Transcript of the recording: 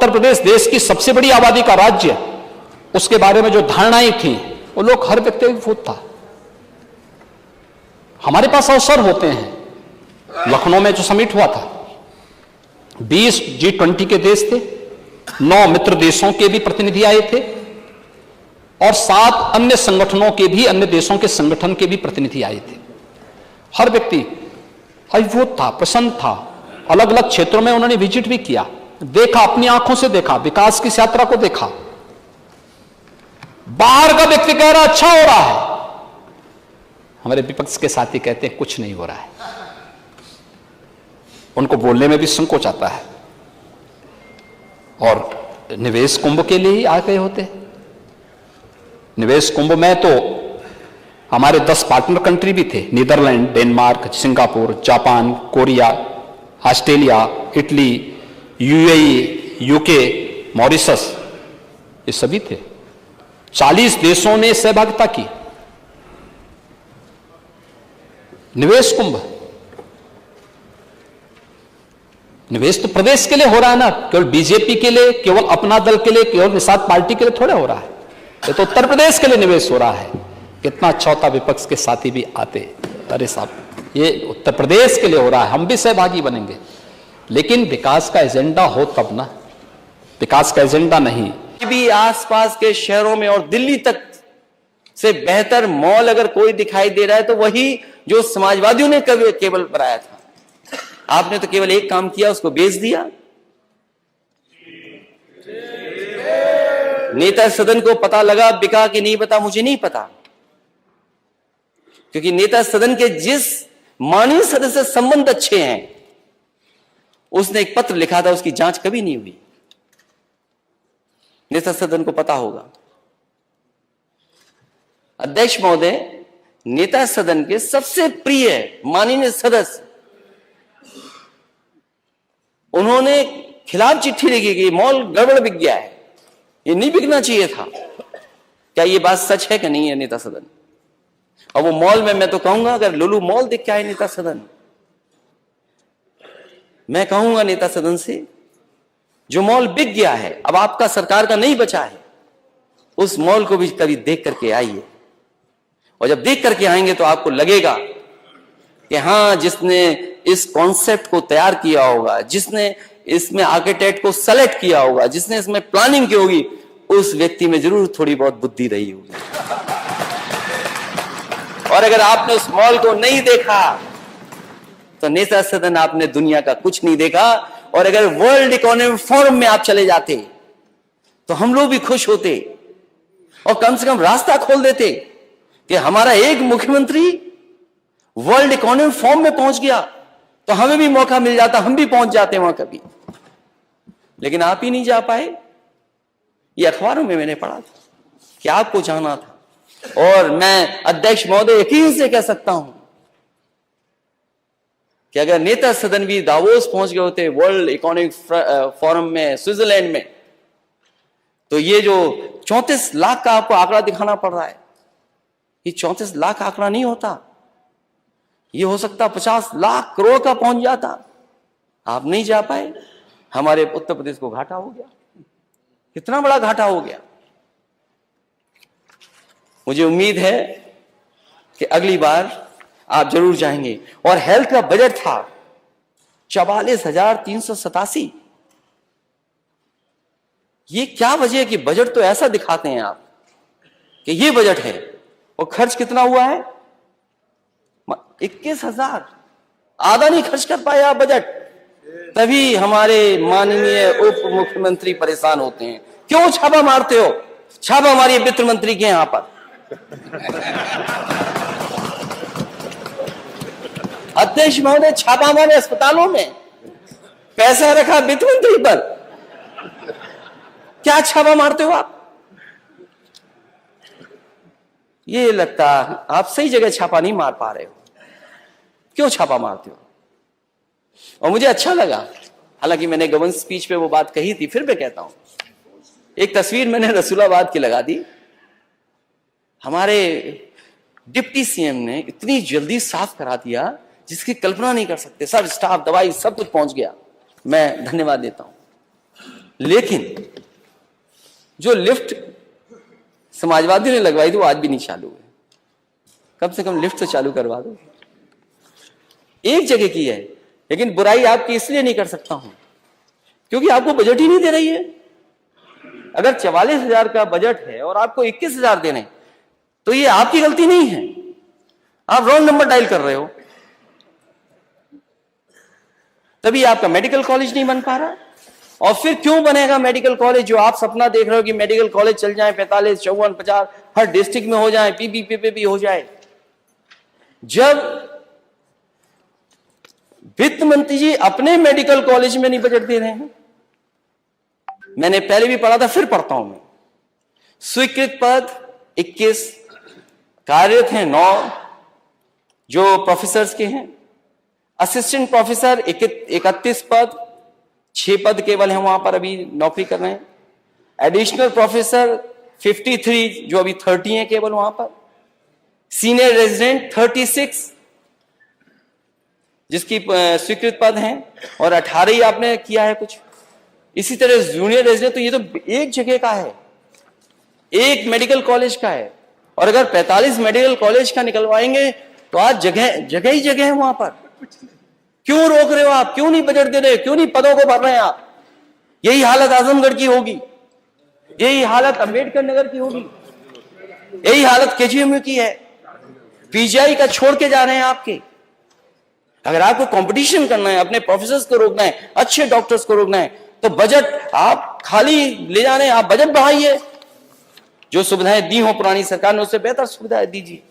उत्तर प्रदेश देश की सबसे बड़ी आबादी का राज्य, उसके बारे में जो धारणाएं थी वो लोग हर व्यक्ति विफुत था। हमारे पास अवसर होते हैं। लखनऊ में जो समिट हुआ था, 20 G20 के देश थे, 9 मित्र देशों के भी प्रतिनिधि आए थे और 7 अन्य संगठनों के भी, अन्य देशों के संगठन के भी प्रतिनिधि आए थे। हर व्यक्ति अभिभूत था, प्रसन्न था। अलग अलग क्षेत्रों में उन्होंने विजिट भी किया, देखा, अपनी आंखों से देखा, विकास की इस यात्रा को देखा। बाहर का व्यक्ति कह रहा अच्छा हो रहा है, हमारे विपक्ष के साथी कहते हैं कुछ नहीं हो रहा है। उनको बोलने में भी संकोच आता है और निवेश कुंभ के लिए ही आ गए होते। निवेश कुंभ में तो हमारे 10 पार्टनर कंट्री भी थे, Netherland, Denmark, Singapore, Japan, Korea, Australia, Italy, UAE, UK, Mauritius, ये सभी थे। 40 देशों ने सहभागिता की। निवेश कुंभ, निवेश तो प्रदेश के लिए हो रहा है ना, केवल बीजेपी के लिए, केवल अपना दल के लिए, केवल निषाद पार्टी के लिए थोड़ा हो रहा है। ये तो उत्तर प्रदेश के लिए निवेश हो रहा है। कितना अच्छा होता विपक्ष के साथी भी आते, अरे साहब ये उत्तर प्रदेश के लिए हो रहा है, हम भी सहभागी बनेंगे। लेकिन विकास का एजेंडा हो तब ना, विकास का एजेंडा नहीं। भी आसपास के शहरों में और दिल्ली तक से बेहतर मॉल अगर कोई दिखाई दे रहा है तो वही जो समाजवादियों ने केवल बनाया था। आपने तो केवल एक काम किया, उसको बेच दिया। नेता सदन को पता लगा, बिका कि नहीं पता मुझे नहीं पता, क्योंकि नेता सदन के जिस माननीय सदस्य से संबंध अच्छे हैं, उसने एक पत्र लिखा था, उसकी जांच कभी नहीं हुई। नेता सदन को पता होगा। अध्यक्ष महोदय, नेता सदन के सबसे प्रिय माननीय सदस्य, उन्होंने खिलाफ चिट्ठी लिखी कि मॉल गड़बड़ बिक गया है, ये नहीं बिकना चाहिए था। क्या ये बात सच है कि नहीं है नेता सदन? और वो मॉल में, मैं तो कहूंगा अगर लुलु मॉल दिख के आए नेता सदन, मैं कहूंगा नेता सदन से, जो मॉल बिक गया है, अब आपका सरकार का नहीं बचा है, उस मॉल को भी कभी देख करके आइए। और जब देख करके आएंगे तो आपको लगेगा कि हां, जिसने इस कॉन्सेप्ट को तैयार किया होगा, जिसने इसमें आर्किटेक्ट को सेलेक्ट किया होगा, जिसने इसमें प्लानिंग की होगी, उस व्यक्ति में जरूर थोड़ी बहुत बुद्धि रही होगी। और अगर आपने उस मॉल को नहीं देखा तो नेता सदन, आपने दुनिया का कुछ नहीं देखा। और अगर वर्ल्ड इकोनॉमिक फोरम में आप चले जाते तो हम लोग भी खुश होते और कम से कम रास्ता खोल देते कि हमारा एक मुख्यमंत्री वर्ल्ड इकोनॉमिक फोरम में पहुंच गया तो हमें भी मौका मिल जाता, हम भी पहुंच जाते वहां कभी। लेकिन आप ही नहीं जा पाए। ये अखबारों में मैंने पढ़ा था कि आपको जाना था। और मैं अध्यक्ष महोदय यकीन से कह सकता हूं कि अगर नेता सदन भी दावोस पहुंच गए होते वर्ल्ड इकोनॉमिक फोरम में, स्विट्जरलैंड में, तो ये जो 34 लाख का आपको आंकड़ा दिखाना पड़ रहा है, ये 34 लाख आंकड़ा नहीं होता, ये हो सकता 50 लाख करोड़ का पहुंच जाता। आप नहीं जा पाए, हमारे उत्तर प्रदेश को घाटा हो गया। कितना बड़ा घाटा हो गया। मुझे उम्मीद है कि अगली बार आप जरूर जाएंगे। और हेल्थ का बजट था 44,387। ये क्या वजह है कि बजट तो ऐसा दिखाते हैं आप कि ये बजट है, और खर्च कितना हुआ है? 21,000। आधा नहीं खर्च कर पाया बजट। तभी हमारे माननीय उप मुख्यमंत्री परेशान होते हैं। क्यों छापा मारते हो? छापा हमारी वित्त मंत्री के यहां पर। अध्यक्ष महोदय, छापा हमारे अस्पतालों में, पैसा रखा वित्त मंत्री पर, क्या छापा मारते हो आप? ये लगता आप सही जगह छापा नहीं मार पा रहे हो। क्यों छापा मारते हो? और मुझे अच्छा लगा, हालांकि मैंने गवर्नर स्पीच पे वो बात कही थी, फिर मैं कहता हूं, एक तस्वीर मैंने रसूलाबाद की लगा दी। हमारे डिप्टी सीएम ने इतनी जल्दी साफ करा दिया जिसकी कल्पना नहीं कर सकते। सब स्टाफ, दवाई, सब कुछ पहुंच गया। मैं धन्यवाद देता हूं। लेकिन जो लिफ्ट समाजवादी ने लगवाई थी वो आज भी नहीं चालू है। कम से कम लिफ्ट तो चालू करवा दो। एक जगह की है, लेकिन बुराई आपकी इसलिए नहीं कर सकता हूं क्योंकि आपको बजट ही नहीं दे रही है। अगर 44,000 का बजट है और आपको 21,000 देने, तो ये आपकी गलती नहीं है, आप रॉन्ग नंबर डायल कर रहे हो। तभी आपका मेडिकल कॉलेज नहीं बन पा रहा। और फिर क्यों बनेगा मेडिकल कॉलेज? जो आप सपना देख रहे हो कि मेडिकल कॉलेज चल जाए 45, 54, 50 हर डिस्ट्रिक्ट में हो जाए, पीपीपी भी हो जाए। जब वित्त मंत्री जी अपने मेडिकल कॉलेज में नहीं बजट दे रहे हैं, मैंने पहले भी पढ़ा था, फिर पढ़ता हूं मैं। स्वीकृत पद 21, कार्यरत हैं 9 जो प्रोफेसर के हैं। असिस्टेंट प्रोफेसर 31 पद, 6 पद केवल हैं वहां पर अभी नौकरी कर रहे हैं। एडिशनल प्रोफेसर 53 जो अभी 30 हैं केवल वहां पर। सीनियर रेजिडेंट 36 जिसकी स्वीकृत पद हैं, और 18 ही आपने किया है कुछ। इसी तरह जूनियर रेजिडेंट, तो ये तो एक जगह का है, एक मेडिकल कॉलेज का है। और अगर 45 मेडिकल कॉलेज का निकलवाएंगे तो आज जगह ही जगह है वहां पर। क्यों रोक रहे हो आप? क्यों नहीं बजट दे रहे? क्यों नहीं पदों को भर रहे हैं आप? यही हालत आजमगढ़ की होगी, यही हालत अंबेडकर नगर की होगी, यही हालत केजीएमयू की है। पीजीआई का छोड़ के जा रहे हैं आपके। अगर आपको कंपटीशन करना है, अपने प्रोफेसर्स को रोकना है, अच्छे डॉक्टर्स को रोकना है, तो बजट आप खाली ले जाने, आप बजट बढ़ाइए। जो सुविधाएं दी हो पुरानी सरकार ने उससे बेहतर सुविधाएं दीजिए।